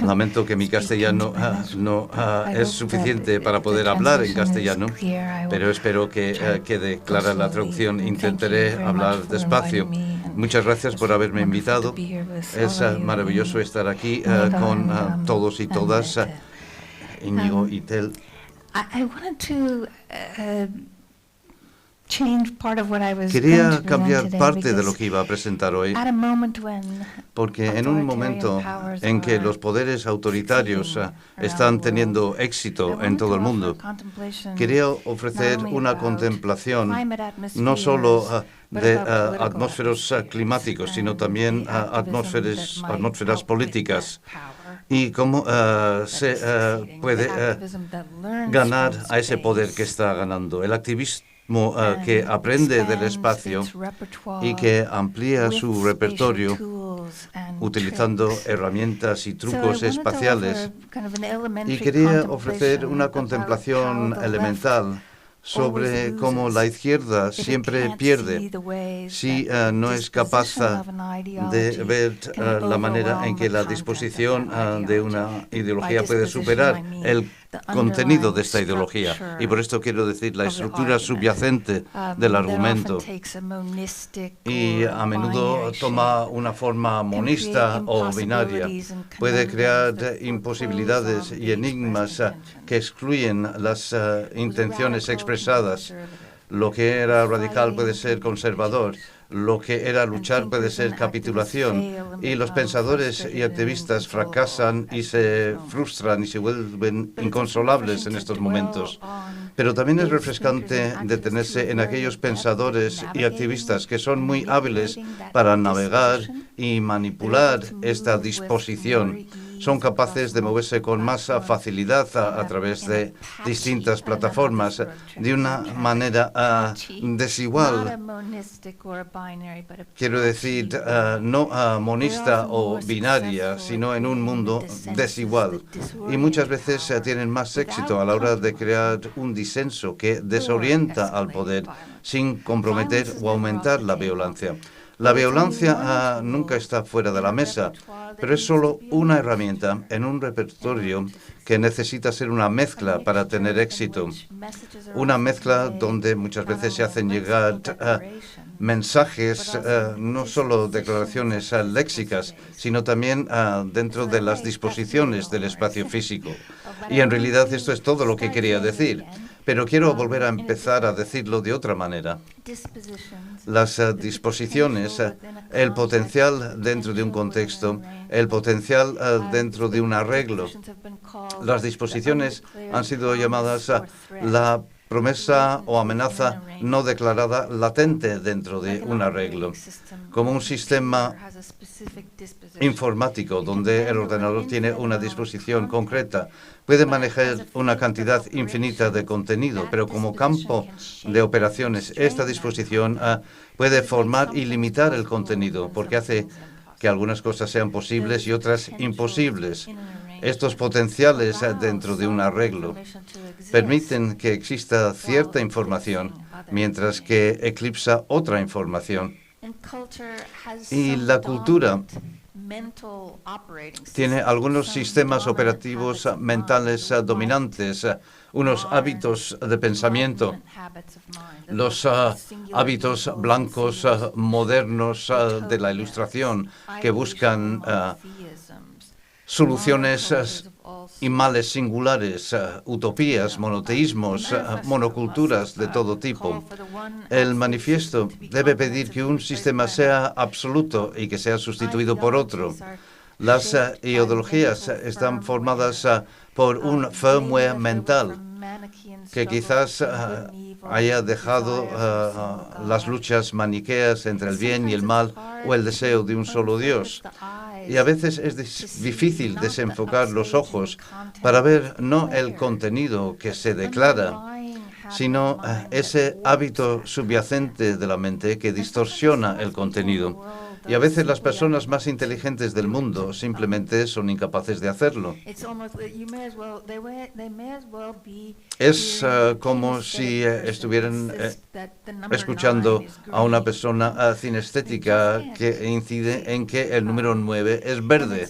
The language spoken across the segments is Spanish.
Lamento que mi castellano no es suficiente para poder hablar en castellano, pero espero que quede clara la traducción. Intentaré hablar despacio. Muchas gracias por haberme invitado. Es maravilloso estar aquí con todos y todas, Íñigo y Tel. Quería cambiar parte de lo que iba a presentar hoy, porque en un momento en que los poderes autoritarios están teniendo éxito en todo el mundo, quería ofrecer una contemplación no solo de atmósferos climáticos, sino también atmósferas políticas, y cómo se puede ganar a ese poder que está ganando. El activismo que aprende del espacio y que amplía su repertorio utilizando herramientas y trucos espaciales. Y quería ofrecer una contemplación elemental sobre cómo la izquierda siempre pierde si no es capaz de ver la manera en que la disposición de una ideología puede superar el contenido de esta ideología. Y por esto quiero decir la estructura subyacente del argumento. Y a menudo toma una forma monista o binaria. Puede crear imposibilidades y enigmas que excluyen las intenciones expresadas. Lo que era radical puede ser conservador. Lo que era luchar puede ser capitulación, y los pensadores y activistas fracasan y se frustran y se vuelven inconsolables en estos momentos. Pero también es refrescante detenerse en aquellos pensadores y activistas que son muy hábiles para navegar y manipular esta disposición. Son capaces de moverse con más facilidad a través de distintas plataformas de una manera desigual. Quiero decir, no monista o binaria, sino en un mundo desigual. Y muchas veces tienen más éxito a la hora de crear un disenso que desorienta al poder sin comprometer o aumentar la violencia. La violencia nunca está fuera de la mesa, pero es solo una herramienta en un repertorio que necesita ser una mezcla para tener éxito. Una mezcla donde muchas veces se hacen llegar mensajes, no solo declaraciones léxicas, sino también dentro de las disposiciones del espacio físico. Y en realidad esto es todo lo que quería decir. Pero quiero volver a empezar a decirlo de otra manera. Las disposiciones, el potencial dentro de un contexto, el potencial dentro de un arreglo. Las disposiciones han sido llamadas la promesa o amenaza no declarada latente dentro de un arreglo, como un sistema informático donde el ordenador tiene una disposición concreta. Puede manejar una cantidad infinita de contenido, pero como campo de operaciones, esta disposición puede formar y limitar el contenido, porque hace que algunas cosas sean posibles y otras imposibles. Estos potenciales dentro de un arreglo permiten que exista cierta información, mientras que eclipsa otra información. Y la cultura tiene algunos sistemas operativos mentales dominantes, unos hábitos de pensamiento, los hábitos blancos modernos de la Ilustración que buscan soluciones y males singulares, utopías, monoteísmos, monoculturas de todo tipo. El manifiesto debe pedir que un sistema sea absoluto y que sea sustituido por otro. Las ideologías están formadas por un firmware mental que quizás haya dejado las luchas maniqueas entre el bien y el mal o el deseo de un solo Dios. Y a veces es difícil desenfocar los ojos para ver no el contenido que se declara, sino ese hábito subyacente de la mente que distorsiona el contenido. Y a veces las personas más inteligentes del mundo simplemente son incapaces de hacerlo. Es como si estuvieran escuchando a una persona cinestética que incide en que el número 9 es verde.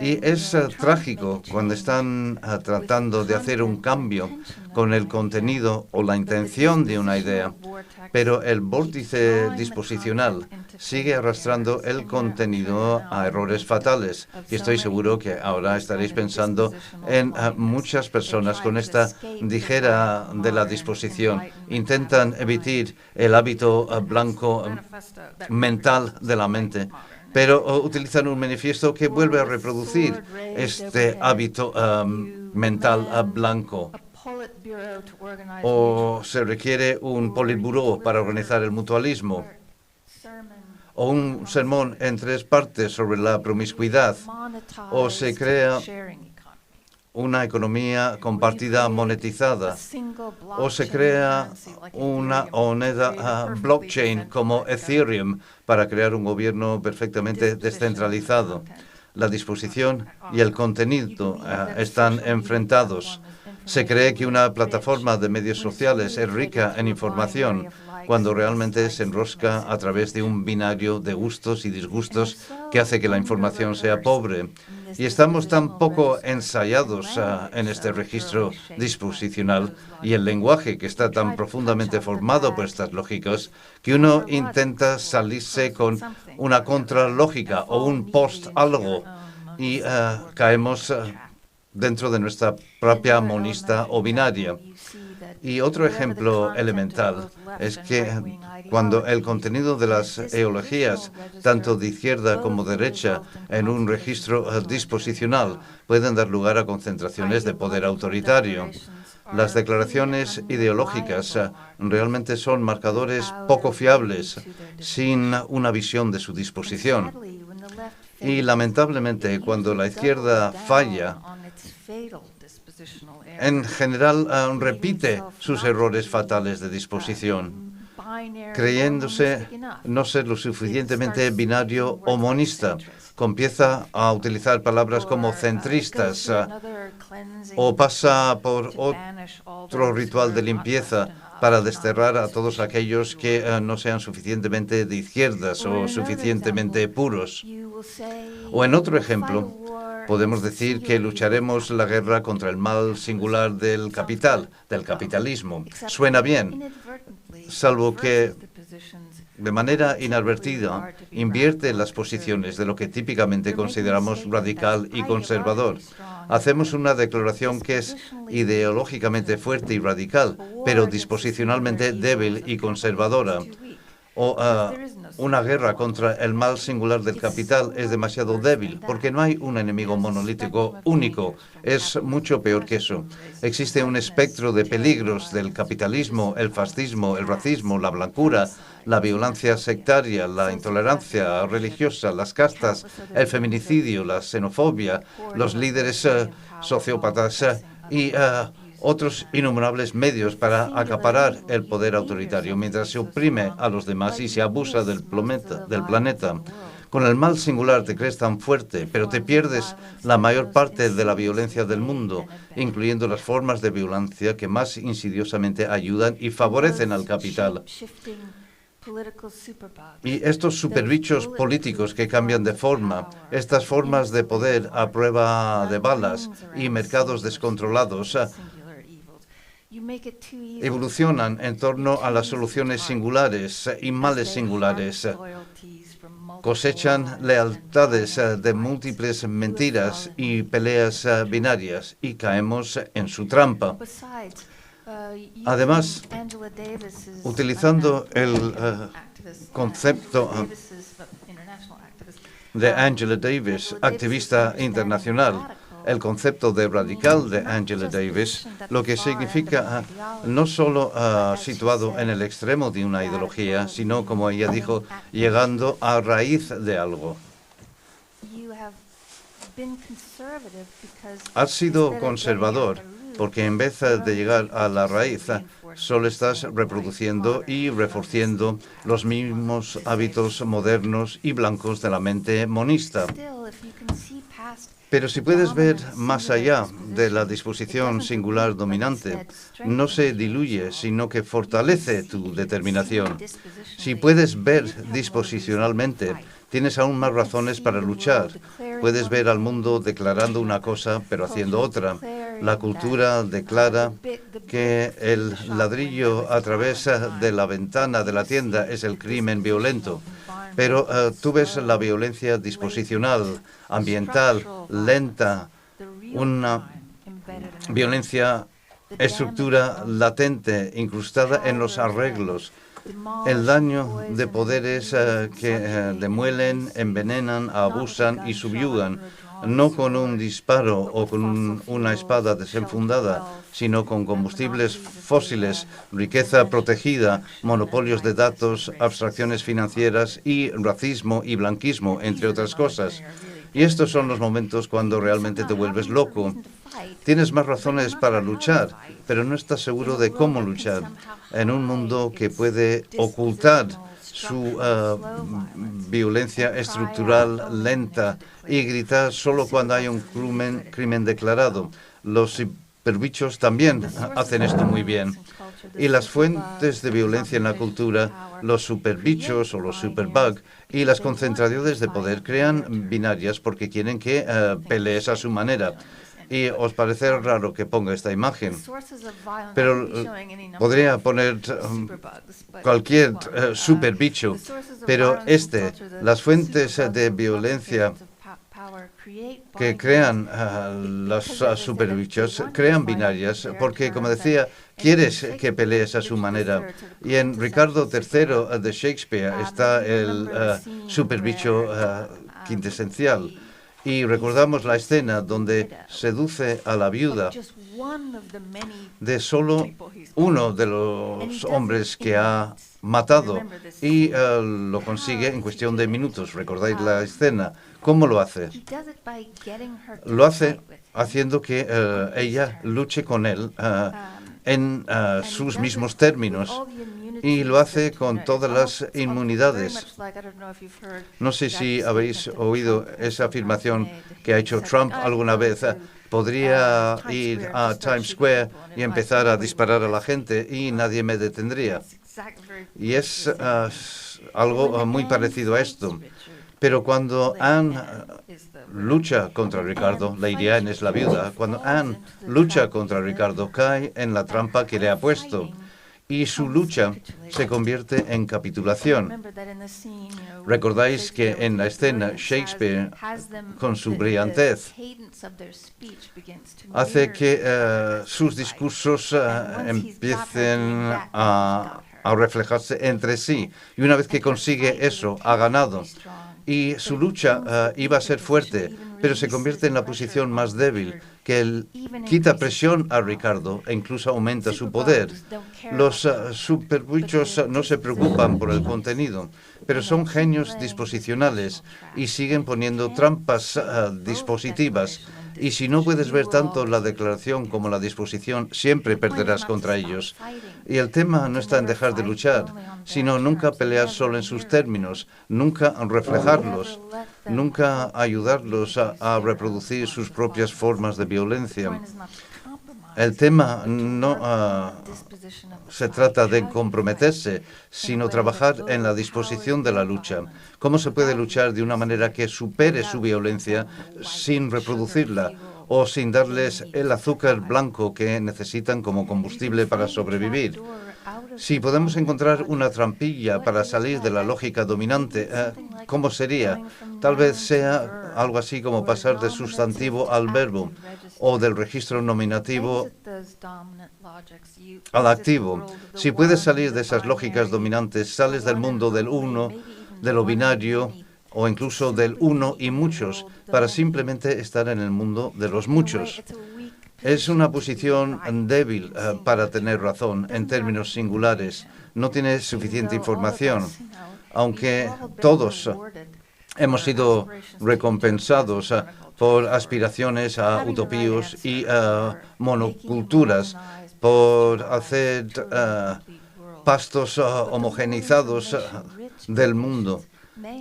Y es trágico cuando están tratando de hacer un cambio con el contenido o la intención de una idea, pero el vórtice disposicional sigue arrastrando el contenido a errores fatales. Y estoy seguro que ahora estaréis pensando en muchas personas con esta ligera de la disposición. Intentan evitar el hábito blanco mental de la mente, pero utilizan un manifiesto que vuelve a reproducir este hábito mental blanco. O se requiere un politburó para organizar el mutualismo, o un sermón en 3 partes sobre la promiscuidad, o se crea una economía compartida monetizada, o se crea una moneda blockchain como Ethereum para crear un gobierno perfectamente descentralizado. La disposición y el contenido están enfrentados. Se cree que una plataforma de medios sociales es rica en información, cuando realmente se enrosca a través de un binario de gustos y disgustos que hace que la información sea pobre. Y estamos tan poco ensayados en este registro disposicional y el lenguaje que está tan profundamente formado por estas lógicas que uno intenta salirse con una contralógica o un post-algo y caemos dentro de nuestra propia monista o binaria. Y otro ejemplo elemental es que cuando el contenido de las ideologías, tanto de izquierda como derecha, en un registro disposicional, pueden dar lugar a concentraciones de poder autoritario. Las declaraciones ideológicas realmente son marcadores poco fiables, sin una visión de su disposición. Y lamentablemente, cuando la izquierda falla, en general repite sus errores fatales de disposición, creyéndose no ser lo suficientemente binario o monista. Comienza a utilizar palabras como centristas o pasa por otro ritual de limpieza para desterrar a todos aquellos que no sean suficientemente de izquierdas o suficientemente puros. O en otro ejemplo, podemos decir que lucharemos la guerra contra el mal singular del capital, del capitalismo. Suena bien, salvo que de manera inadvertida invierte las posiciones de lo que típicamente consideramos radical y conservador. Hacemos una declaración que es ideológicamente fuerte y radical, pero disposicionalmente débil y conservadora. O una guerra contra el mal singular del capital es demasiado débil, porque no hay un enemigo monolítico único. Es mucho peor que eso. Existe un espectro de peligros del capitalismo, el fascismo, el racismo, la blancura, la violencia sectaria, la intolerancia religiosa, las castas, el feminicidio, la xenofobia, los líderes sociópatas y otros innumerables medios para acaparar el poder autoritario, mientras se oprime a los demás y se abusa del planeta. Con el mal singular te crees tan fuerte, pero te pierdes la mayor parte de la violencia del mundo, incluyendo las formas de violencia que más insidiosamente ayudan y favorecen al capital. Y estos superbichos políticos que cambian de forma, estas formas de poder a prueba de balas y mercados descontrolados, evolucionan en torno a las soluciones singulares y males singulares. Cosechan lealtades de múltiples mentiras y peleas binarias y caemos en su trampa. Además, utilizando el concepto de Angela Davis, activista internacional, el concepto de radical de Angela Davis, lo que significa no solo situado en el extremo de una ideología, sino, como ella dijo, llegando a raíz de algo. Has sido conservador porque en vez de llegar a la raíz, solo estás reproduciendo y reforzando los mismos hábitos modernos y blancos de la mente monista. Pero si puedes ver más allá de la disposición singular dominante, no se diluye, sino que fortalece tu determinación. Si puedes ver disposicionalmente, tienes aún más razones para luchar. Puedes ver al mundo declarando una cosa, pero haciendo otra. La cultura declara que el ladrillo a través de la ventana de la tienda es el crimen violento. Pero tú ves la violencia disposicional, ambiental, lenta, una violencia, estructura latente, incrustada en los arreglos. El daño de poderes que demuelen, envenenan, abusan y subyugan, no con un disparo o con una espada desenfundada, sino con combustibles fósiles, riqueza protegida, monopolios de datos, abstracciones financieras y racismo y blanquismo, entre otras cosas. Y estos son los momentos cuando realmente te vuelves loco. Tienes más razones para luchar, pero no estás seguro de cómo luchar en un mundo que puede ocultar su violencia estructural lenta y gritar solo cuando hay un crimen declarado. Los superbichos también hacen esto muy bien. Y las fuentes de violencia en la cultura, los superbichos o los superbug y las concentraciones de poder crean binarias porque quieren que pelees a su manera. Y os parece raro que ponga esta imagen, pero podría poner cualquier superbicho, pero las fuentes de violencia que crean los superbichos, crean binarias, porque, como decía, quieres que pelees a su manera. Y en Ricardo III de Shakespeare está el superbicho quintesencial. Y recordamos la escena donde seduce a la viuda de solo uno de los hombres que ha matado y lo consigue en cuestión de minutos. ¿Recordáis la escena? ¿Cómo lo hace? Lo hace haciendo que ella luche con él en sus mismos términos. Y lo hace con todas las inmunidades. No sé si habéis oído esa afirmación que ha hecho Trump alguna vez. Podría ir a Times Square y empezar a disparar a la gente y nadie me detendría. Y es algo muy parecido a esto. Pero cuando Anne lucha contra Ricardo, Lady Anne es la viuda, cuando Anne lucha contra Ricardo, cae en la trampa que le ha puesto. Y su lucha se convierte en capitulación. Recordáis que en la escena Shakespeare, con su brillantez, hace que sus discursos empiecen a reflejarse entre sí. Y una vez que consigue eso, ha ganado. Y su lucha iba a ser fuerte, pero se convierte en la posición más débil, que él quita presión a Ricardo e incluso aumenta su poder. Los superbichos no se preocupan por el contenido, pero son genios disposicionales y siguen poniendo trampas dispositivas. Y si no puedes ver tanto la declaración como la disposición, siempre perderás contra ellos. Y el tema no está en dejar de luchar, sino nunca pelear solo en sus términos, nunca reflejarlos, nunca ayudarlos a reproducir sus propias formas de violencia. El tema no se trata de comprometerse, sino trabajar en la disposición de la lucha. ¿Cómo se puede luchar de una manera que supere su violencia sin reproducirla o sin darles el azúcar blanco que necesitan como combustible para sobrevivir? Si podemos encontrar una trampilla para salir de la lógica dominante, ¿cómo sería? Tal vez sea algo así como pasar del sustantivo al verbo o del registro nominativo al activo. Si puedes salir de esas lógicas dominantes, sales del mundo del uno, de lo binario o incluso del uno y muchos, para simplemente estar en el mundo de los muchos. Es una posición débil para tener razón en términos singulares. No tiene suficiente información, aunque todos hemos sido recompensados por aspiraciones a utopías y monoculturas, por hacer pastos homogeneizados del mundo.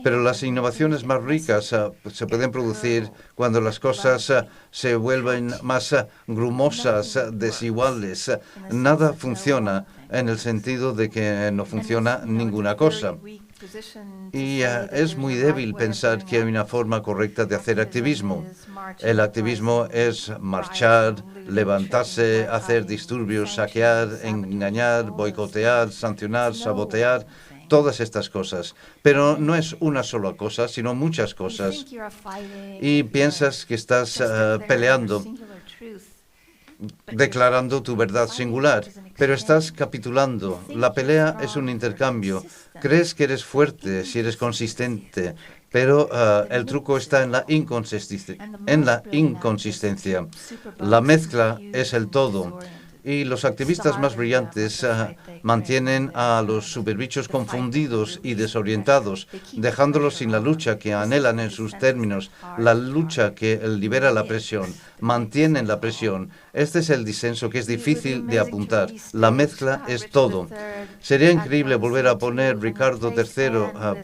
Pero las innovaciones más ricas se pueden producir cuando las cosas se vuelven más grumosas, desiguales. Nada funciona en el sentido de que no funciona ninguna cosa. Y es muy débil pensar que hay una forma correcta de hacer activismo. El activismo es marchar, levantarse, hacer disturbios, saquear, engañar, boicotear, sancionar, sabotear, todas estas cosas. Pero no es una sola cosa, sino muchas cosas. Y piensas que estás peleando, declarando tu verdad singular, pero estás capitulando. La pelea es un intercambio. Crees que eres fuerte si eres consistente, pero el truco está en la inconsistencia. La mezcla es el todo. Y los activistas más brillantes mantienen a los superbichos confundidos y desorientados, dejándolos sin la lucha que anhelan en sus términos, la lucha que libera la presión, mantienen la presión. Este es el disenso que es difícil de apuntar. La mezcla es todo. Sería increíble volver a poner Ricardo III,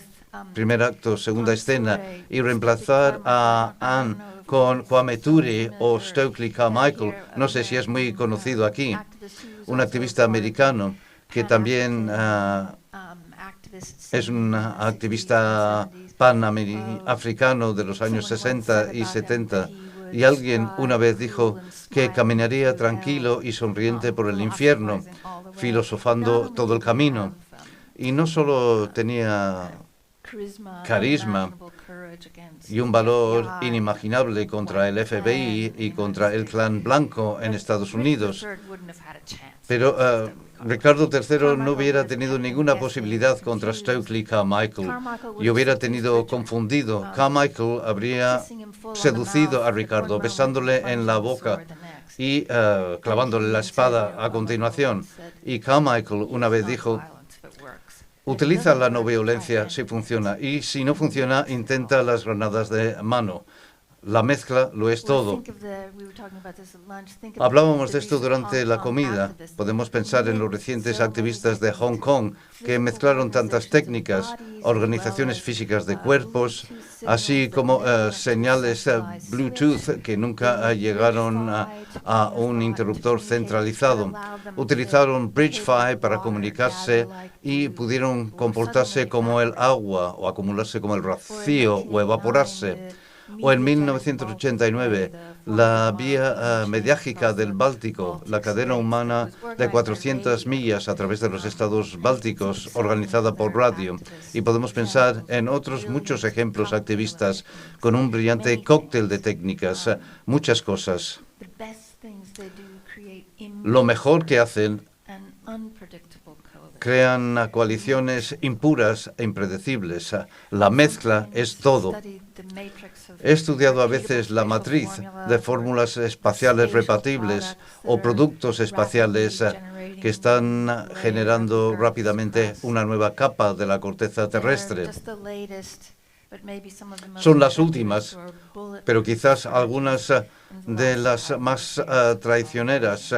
primer acto, segunda escena, y reemplazar a Anne con Kwame Ture o Stokely Carmichael. No sé si es muy conocido aquí. Un activista americano que también es un activista panafricano de los años 60 y 70. Y alguien una vez dijo que caminaría tranquilo y sonriente por el infierno, filosofando todo el camino. Y no solo tenía carisma y un valor inimaginable contra el FBI y contra el clan blanco en Estados Unidos. Pero Ricardo III no hubiera tenido ninguna posibilidad contra Stokely Carmichael y hubiera tenido confundido. Carmichael habría seducido a Ricardo, besándole en la boca y clavándole la espada a continuación. Y Carmichael una vez dijo: utiliza la no violencia si funciona, y si no funciona, intenta las granadas de mano. La mezcla lo es todo. Hablábamos de esto durante la comida. Podemos pensar en los recientes activistas de Hong Kong que mezclaron tantas técnicas, organizaciones físicas de cuerpos, así como señales Bluetooth que nunca llegaron a un interruptor centralizado. Utilizaron BridgeFi para comunicarse y pudieron comportarse como el agua o acumularse como el rocío o evaporarse. O en 1989, la vía mediágica del Báltico, la cadena humana de 400 millas a través de los estados bálticos, organizada por radio. Y podemos pensar en otros muchos ejemplos activistas con un brillante cóctel de técnicas, muchas cosas. Lo mejor que hacen, crean coaliciones impuras e impredecibles. La mezcla es todo. He estudiado a veces la matriz de fórmulas espaciales repetibles o productos espaciales que están generando rápidamente una nueva capa de la corteza terrestre. Son las últimas, pero quizás algunas de las más traicioneras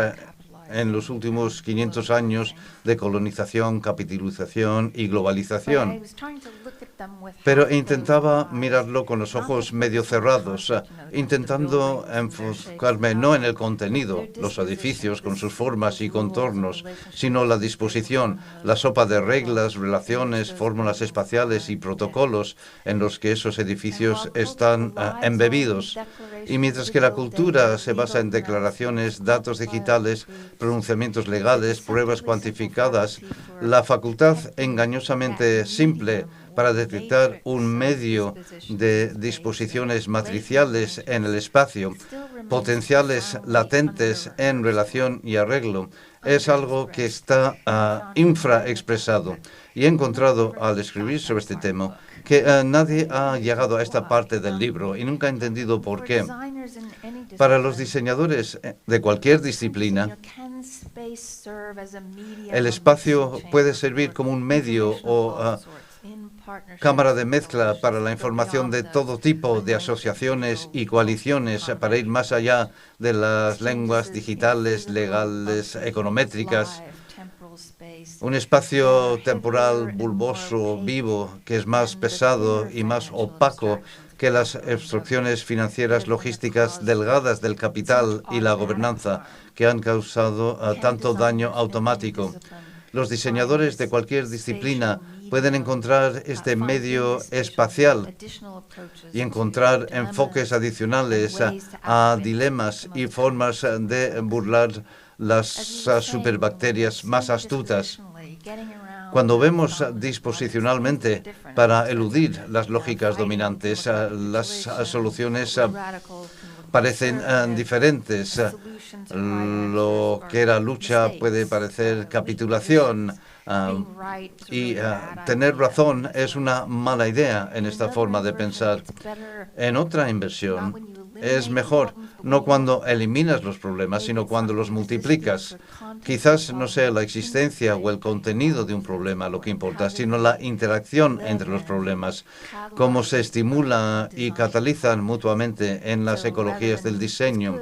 en los últimos 500 años de colonización, capitalización y globalización. Pero intentaba mirarlo con los ojos medio cerrados, intentando enfocarme no en el contenido, los edificios con sus formas y contornos, sino la disposición, la sopa de reglas, relaciones, fórmulas espaciales y protocolos en los que esos edificios están embebidos. Y mientras que la cultura se basa en declaraciones, datos digitales, pronunciamientos legales, pruebas cuantificadas, la facultad engañosamente simple para detectar un medio de disposiciones matriciales en el espacio, potenciales latentes en relación y arreglo, es algo que está infraexpresado. Y he encontrado al escribir sobre este tema que nadie ha llegado a esta parte del libro y nunca ha entendido por qué. Para los diseñadores de cualquier disciplina, el espacio puede servir como un medio o cámara de mezcla para la información de todo tipo de asociaciones y coaliciones para ir más allá de las lenguas digitales, legales, econométricas un espacio temporal bulboso, vivo, que es más pesado y más opaco que las obstrucciones financieras logísticas delgadas del capital y la gobernanza que han causado tanto daño automático. Los diseñadores de cualquier disciplina pueden encontrar este medio espacial y encontrar enfoques adicionales a dilemas y formas de burlar las superbacterias más astutas. Cuando vemos disposicionalmente para eludir las lógicas dominantes, las soluciones parecen diferentes. Lo que era lucha puede parecer capitulación. Y tener razón es una mala idea en esta forma de pensar. En otra inversión, es mejor no cuando eliminas los problemas, sino cuando los multiplicas. Quizás no sea la existencia o el contenido de un problema lo que importa, sino la interacción entre los problemas, cómo se estimulan y catalizan mutuamente en las ecologías del diseño.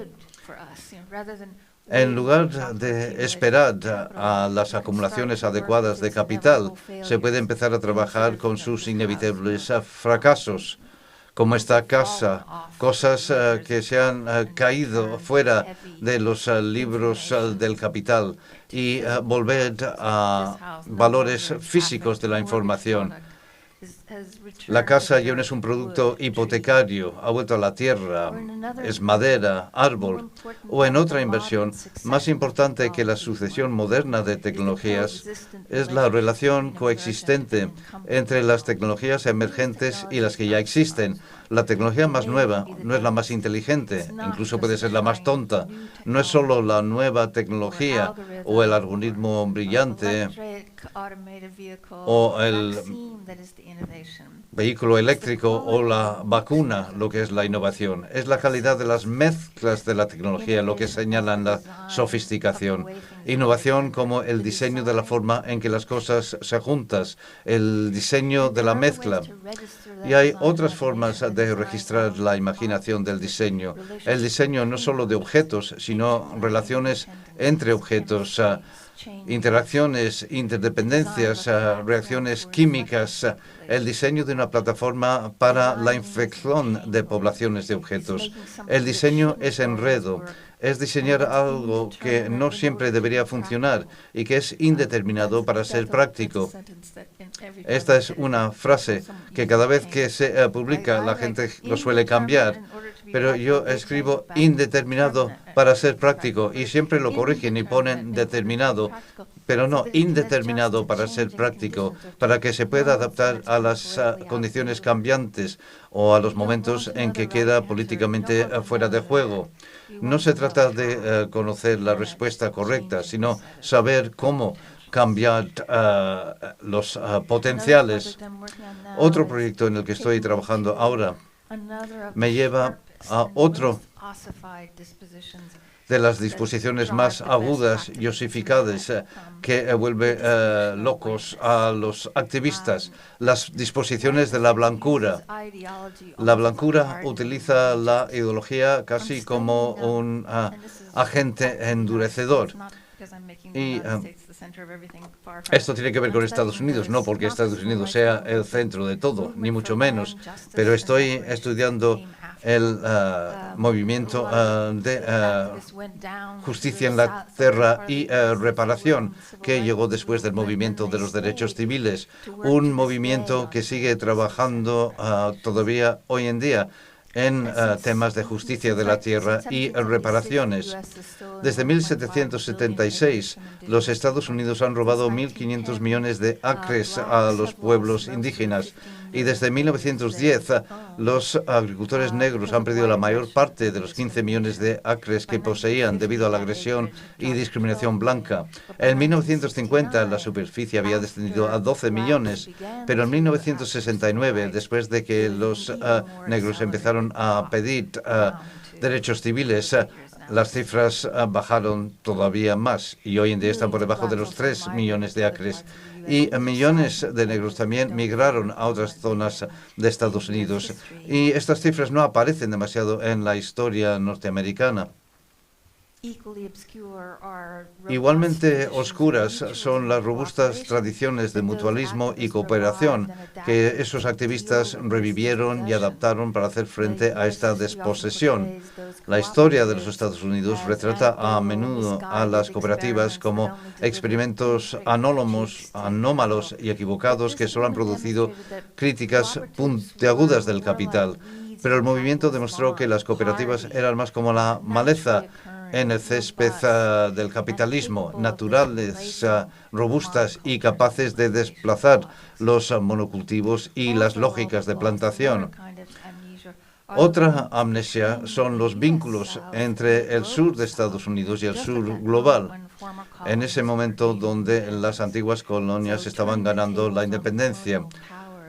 En lugar de esperar a las acumulaciones adecuadas de capital, se puede empezar a trabajar con sus inevitables fracasos, como esta casa, cosas que se han caído fuera de los libros del capital y volver a valores físicos de la información. La casa ya no es un producto hipotecario, ha vuelto a la tierra, es madera, árbol. O en otra inversión, más importante que la sucesión moderna de tecnologías, es la relación coexistente entre las tecnologías emergentes y las que ya existen. La tecnología más nueva no es la más inteligente, incluso puede ser la más tonta. No es solo la nueva tecnología o el algoritmo brillante o el vehículo eléctrico o la vacuna lo que es la innovación. Es la calidad de las mezclas de la tecnología lo que señalan la sofisticación. Innovación como el diseño de la forma en que las cosas se juntan, el diseño de la mezcla. Y hay otras formas de registrar la imaginación del diseño. El diseño no solo de objetos, sino relaciones entre objetos, interacciones, interdependencias, reacciones químicas, el diseño de una plataforma para la infección de poblaciones de objetos. El diseño es enredo, es diseñar algo que no siempre debería funcionar y que es indeterminado para ser práctico. Esta es una frase que cada vez que se publica la gente lo suele cambiar, pero yo escribo indeterminado para ser práctico y siempre lo corrigen y ponen determinado, pero no indeterminado para ser práctico, para que se pueda adaptar a las condiciones cambiantes o a los momentos en que queda políticamente fuera de juego. No se trata de conocer la respuesta correcta, sino saber cómo cambiar los potenciales. Otro proyecto en el que estoy trabajando ahora me lleva a otro de las disposiciones más agudas y osificadas que vuelve locos a los activistas, las disposiciones de la blancura. La blancura utiliza la ideología casi como un agente endurecedor. Y esto tiene que ver con Estados Unidos, no porque Estados Unidos sea el centro de todo, ni mucho menos, pero estoy estudiando el movimiento de justicia en la tierra y reparación que llegó después del movimiento de los derechos civiles, un movimiento que sigue trabajando todavía hoy en día en temas de justicia de la tierra y reparaciones. Desde 1776, los Estados Unidos han robado 1.500 millones de acres a los pueblos indígenas y desde 1910 los agricultores negros han perdido la mayor parte de los 15 millones de acres que poseían debido a la agresión y discriminación blanca. En 1950 la superficie había descendido a 12 millones, pero en 1969, después de que los negros empezaron a pedir derechos civiles, las cifras bajaron todavía más y hoy en día están por debajo de los 3 millones de acres. Y millones de negros también migraron a otras zonas de Estados Unidos. Y estas cifras no aparecen demasiado en la historia norteamericana. Igualmente oscuras son las robustas tradiciones de mutualismo y cooperación que esos activistas revivieron y adaptaron para hacer frente a esta desposesión. La historia de los Estados Unidos retrata a menudo a las cooperativas como experimentos anómalos y equivocados que solo han producido críticas puntiagudas del capital. Pero el movimiento demostró que las cooperativas eran más como la maleza en el césped del capitalismo, naturales, robustas y capaces de desplazar los monocultivos y las lógicas de plantación. Otra amnesia son los vínculos entre el sur de Estados Unidos y el sur global, en ese momento donde las antiguas colonias estaban ganando la independencia,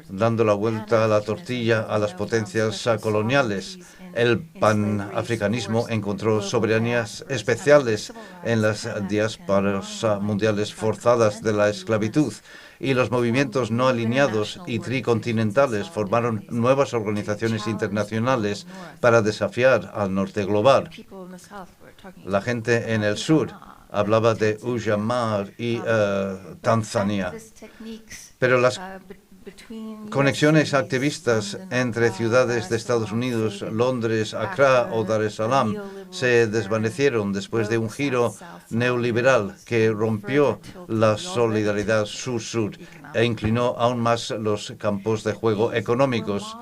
dando la vuelta a la tortilla a las potencias coloniales. El panafricanismo encontró soberanías especiales en las diásporas mundiales forzadas de la esclavitud, y los movimientos no alineados y tricontinentales formaron nuevas organizaciones internacionales para desafiar al norte global. La gente en el sur hablaba de Ujamaa y Tanzania, pero las conexiones activistas entre ciudades de Estados Unidos, Londres, Accra o Dar es Salaam se desvanecieron después de un giro neoliberal que rompió la solidaridad sur-sur e inclinó aún más los campos de juego económicos.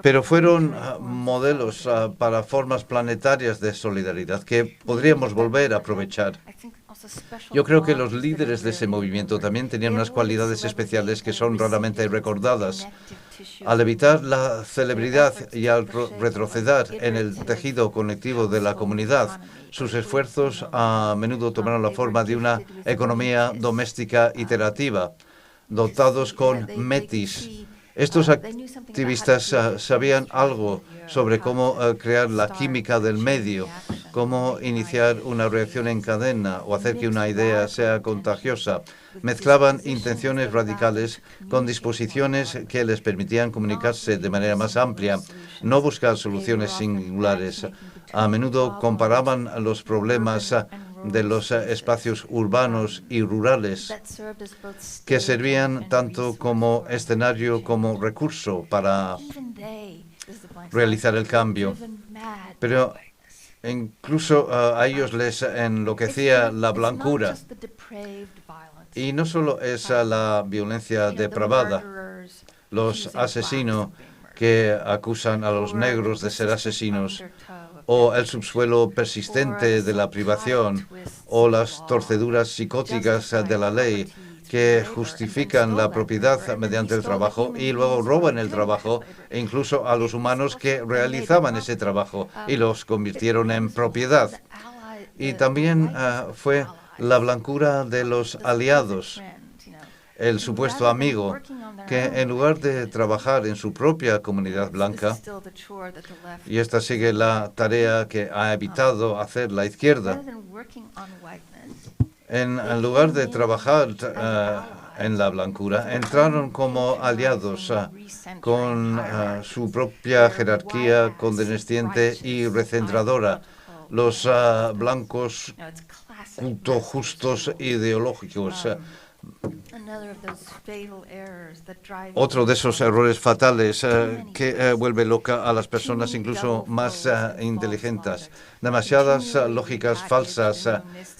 Pero fueron modelos para formas planetarias de solidaridad que podríamos volver a aprovechar. Yo creo que los líderes de ese movimiento también tenían unas cualidades especiales que son raramente recordadas. Al evitar la celebridad y al retroceder en el tejido conectivo de la comunidad, sus esfuerzos a menudo tomaron la forma de una economía doméstica iterativa, dotados con metis. Estos activistas sabían algo sobre cómo crear la química del medio, cómo iniciar una reacción en cadena o hacer que una idea sea contagiosa. Mezclaban intenciones radicales con disposiciones que les permitían comunicarse de manera más amplia, no buscar soluciones singulares. A menudo comparaban los problemas de los espacios urbanos y rurales, que servían tanto como escenario como recurso para realizar el cambio. Pero incluso a ellos les enloquecía la blancura. Y no solo es la violencia depravada, los asesinos que acusan a los negros de ser asesinos, o el subsuelo persistente de la privación, o las torceduras psicóticas de la ley que justifican la propiedad mediante el trabajo y luego roban el trabajo, e incluso a los humanos que realizaban ese trabajo y los convirtieron en propiedad. Y también fue la blancura de los aliados, el supuesto amigo, que en lugar de trabajar en su propia comunidad blanca, y esta sigue la tarea que ha evitado hacer la izquierda, en lugar de trabajar en la blancura, entraron como aliados con su propia jerarquía condescendiente y recentradora, los blancos justos ideológicos. Otro de esos errores fatales que vuelve loca a las personas incluso más inteligentes. Demasiadas lógicas falsas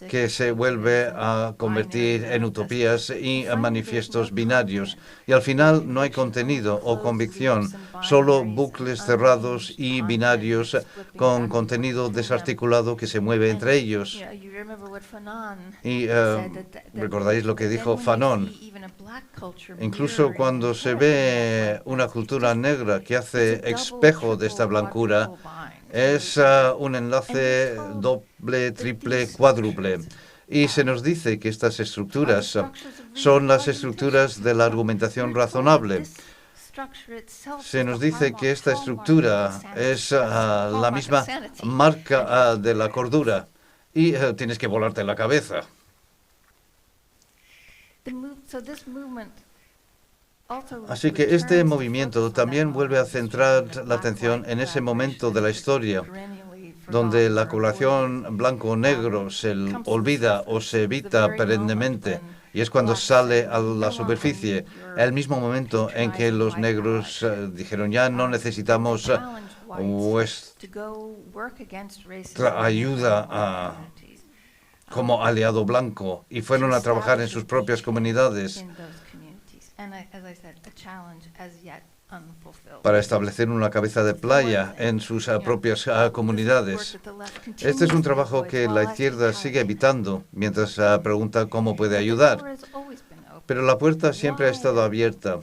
que se vuelve a convertir en utopías y manifiestos binarios. Y al final no hay contenido o convicción, solo bucles cerrados y binarios con contenido desarticulado que se mueve entre ellos. Y recordáis lo que dijo Fanon. Incluso cuando se ve una cultura negra que hace espejo de esta blancura, es un enlace doble, triple, cuádruple. Y se nos dice que estas estructuras son las estructuras de la argumentación razonable. Se nos dice que esta estructura es la misma marca de la cordura y tienes que volarte la cabeza. Así que este movimiento también vuelve a centrar la atención en ese momento de la historia donde la coloración blanco-negro se olvida o se evita perennemente, y es cuando sale a la superficie, el mismo momento en que los negros dijeron ya no necesitamos vuestra ayuda como aliado blanco, y fueron a trabajar en sus propias comunidades para establecer una cabeza de playa en sus propias comunidades. Este es un trabajo que la izquierda sigue evitando mientras pregunta cómo puede ayudar. Pero la puerta siempre ha estado abierta,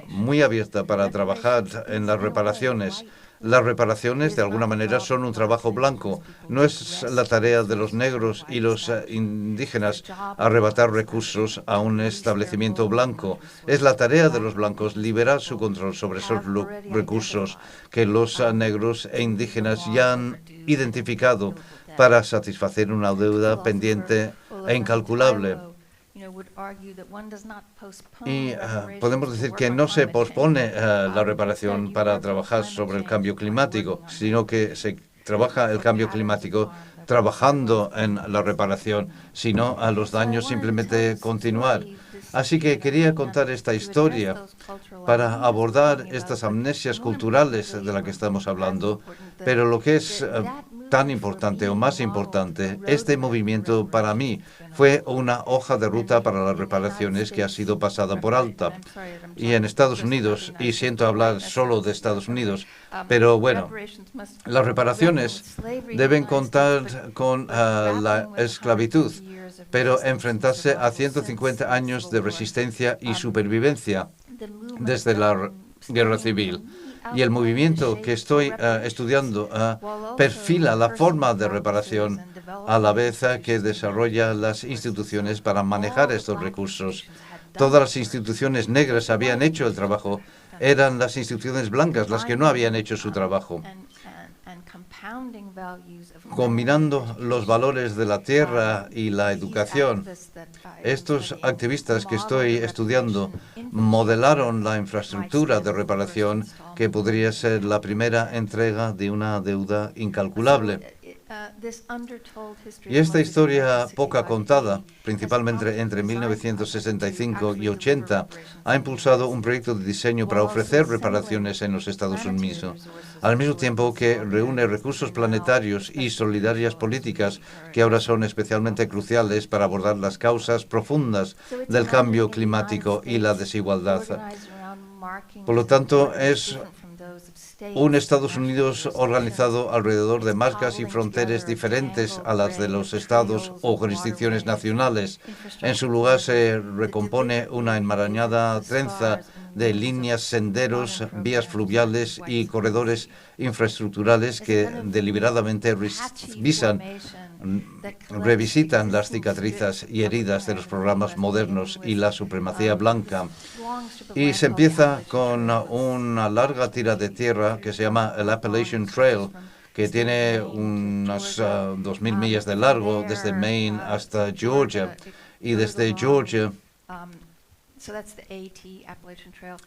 muy abierta para trabajar en las reparaciones. Las reparaciones, de alguna manera, son un trabajo blanco. No es la tarea de los negros y los indígenas arrebatar recursos a un establecimiento blanco. Es la tarea de los blancos liberar su control sobre esos recursos que los negros e indígenas ya han identificado para satisfacer una deuda pendiente e incalculable. Y podemos decir que no se pospone la reparación para trabajar sobre el cambio climático, sino que se trabaja el cambio climático trabajando en la reparación, sino a los daños simplemente continuar. Así que quería contar esta historia para abordar estas amnesias culturales de las que estamos hablando, pero lo que es tan importante o más importante, este movimiento para mí fue una hoja de ruta para las reparaciones que ha sido pasada por alta. Y en Estados Unidos, y siento hablar solo de Estados Unidos, pero bueno, las reparaciones deben contar con la esclavitud, pero enfrentarse a 150 años de resistencia y supervivencia desde la Guerra Civil. Y el movimiento que estoy estudiando perfila la forma de reparación a la vez que desarrolla las instituciones para manejar estos recursos. Todas las instituciones negras habían hecho el trabajo, eran las instituciones blancas las que no habían hecho su trabajo. Combinando los valores de la tierra y la educación, estos activistas que estoy estudiando modelaron la infraestructura de reparación que podría ser la primera entrega de una deuda incalculable. Y esta historia poca contada, principalmente entre 1965 y 80, ha impulsado un proyecto de diseño para ofrecer reparaciones en los Estados Unidos, al mismo tiempo que reúne recursos planetarios y solidarias políticas que ahora son especialmente cruciales para abordar las causas profundas del cambio climático y la desigualdad. Por lo tanto, es un Estados Unidos organizado alrededor de marcas y fronteras diferentes a las de los estados o jurisdicciones nacionales. En su lugar se recompone una enmarañada trenza de líneas, senderos, vías fluviales y corredores infraestructurales que deliberadamente revisitan las cicatrices y heridas de los programas modernos y la supremacía blanca. Y se empieza con una larga tira de tierra que se llama el Appalachian Trail, que tiene unas 2.000 millas de largo desde Maine hasta Georgia. Y desde Georgia,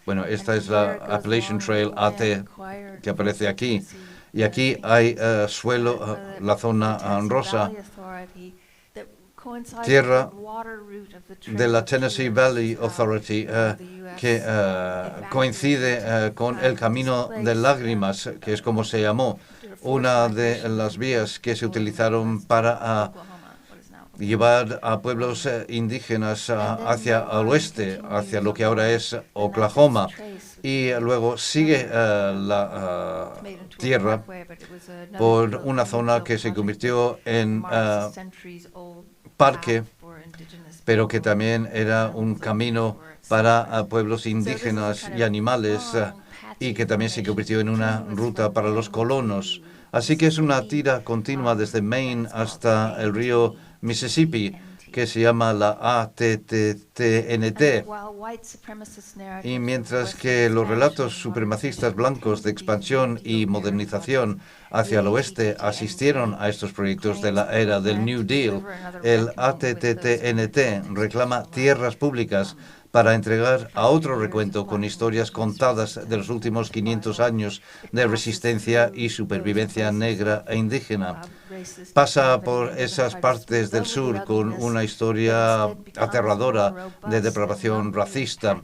bueno, esta es la Appalachian Trail AT que aparece aquí. Y aquí hay suelo, la zona rosa, tierra de la Tennessee Valley Authority, que coincide con el Camino de Lágrimas, que es como se llamó, una de las vías que se utilizaron para llevar a pueblos indígenas hacia el oeste, hacia lo que ahora es Oklahoma. Y luego sigue la tierra por una zona que se convirtió en parque, pero que también era un camino para pueblos indígenas y animales, y que también se convirtió en una ruta para los colonos. Así que es una tira continua desde Maine hasta el río Mississippi, que se llama la ATTNT. Y mientras que los relatos supremacistas blancos de expansión y modernización hacia el oeste asistieron a estos proyectos de la era del New Deal, el ATTNT reclama tierras públicas para entregar a otro recuento con historias contadas de los últimos 500 años de resistencia y supervivencia negra e indígena. Pasa por esas partes del sur con una historia aterradora de depravación racista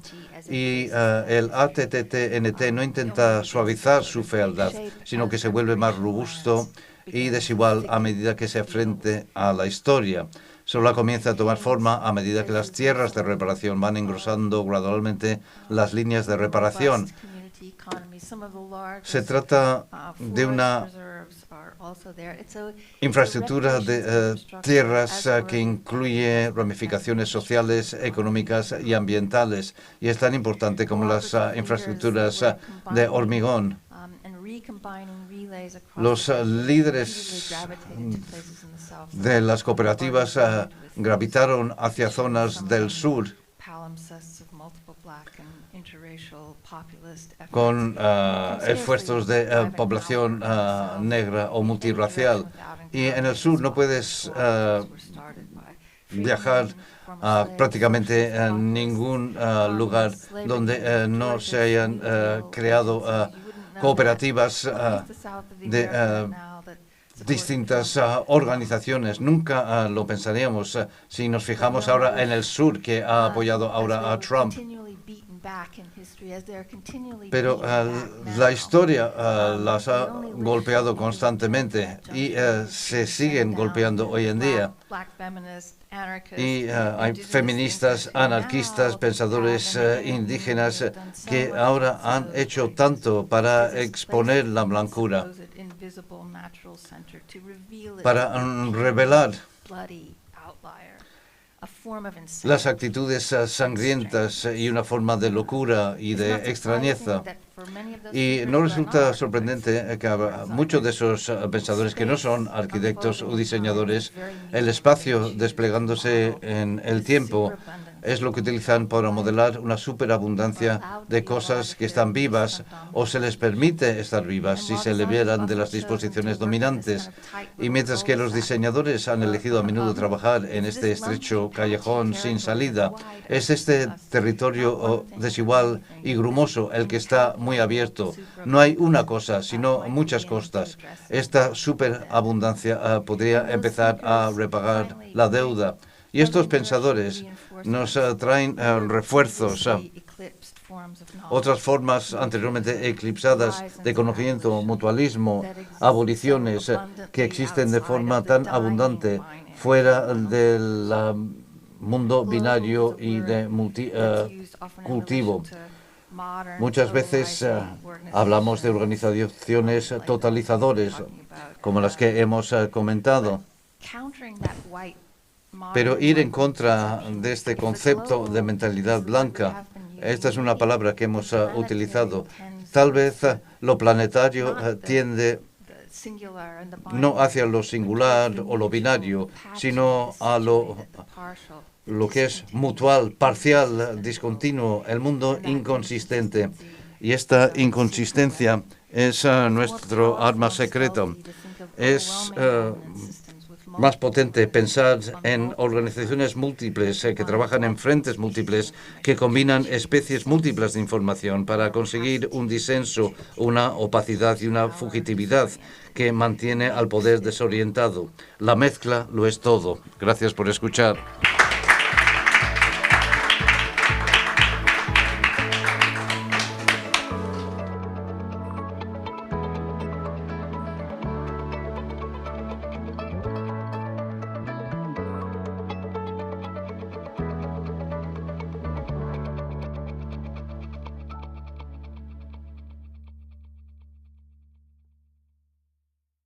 y el ATTNT no intenta suavizar su fealdad, sino que se vuelve más robusto y desigual a medida que se enfrente a la historia. Solo comienza a tomar forma a medida que las tierras de reparación van engrosando gradualmente las líneas de reparación. Se trata de una infraestructura de tierras que incluye ramificaciones sociales, económicas y ambientales, y es tan importante como las infraestructuras de hormigón. Los líderes de las cooperativas gravitaron hacia zonas del sur con esfuerzos de población negra o multirracial. Y en el sur no puedes viajar a prácticamente ningún lugar donde no se hayan creado cooperativas de distintas organizaciones. Nunca lo pensaríamos si nos fijamos ahora en el sur, que ha apoyado ahora a Trump. Pero la historia las ha golpeado constantemente y se siguen golpeando hoy en día. Y hay feministas, anarquistas, pensadores indígenas que ahora han hecho tanto para exponer la blancura, para revelar las actitudes sangrientas y una forma de locura y de extrañeza. Y no resulta sorprendente que muchos de esos pensadores que no son arquitectos o diseñadores, el espacio desplegándose en el tiempo es lo que utilizan para modelar una superabundancia de cosas que están vivas o se les permite estar vivas si se liberan de las disposiciones dominantes. Y mientras que los diseñadores han elegido a menudo trabajar en este estrecho callejón sin salida, es este territorio desigual y grumoso el que está muy abierto. No hay una cosa, sino muchas costas. Esta superabundancia podría empezar a repagar la deuda. Y estos pensadores nos traen refuerzos, otras formas anteriormente eclipsadas de conocimiento, mutualismo, aboliciones que existen de forma tan abundante fuera del mundo binario y de cultivo. Muchas veces hablamos de organizaciones totalizadoras, como las que hemos comentado. Pero ir en contra de este concepto de mentalidad blanca, esta es una palabra que hemos utilizado. Tal vez lo planetario tiende no hacia lo singular o lo binario, sino a lo que es mutual, parcial, discontinuo, el mundo inconsistente. Y esta inconsistencia es nuestro arma secreta. Es más potente pensar en organizaciones múltiples que trabajan en frentes múltiples, que combinan especies múltiples de información para conseguir un disenso, una opacidad y una fugitividad que mantiene al poder desorientado. La mezcla lo es todo. Gracias por escuchar.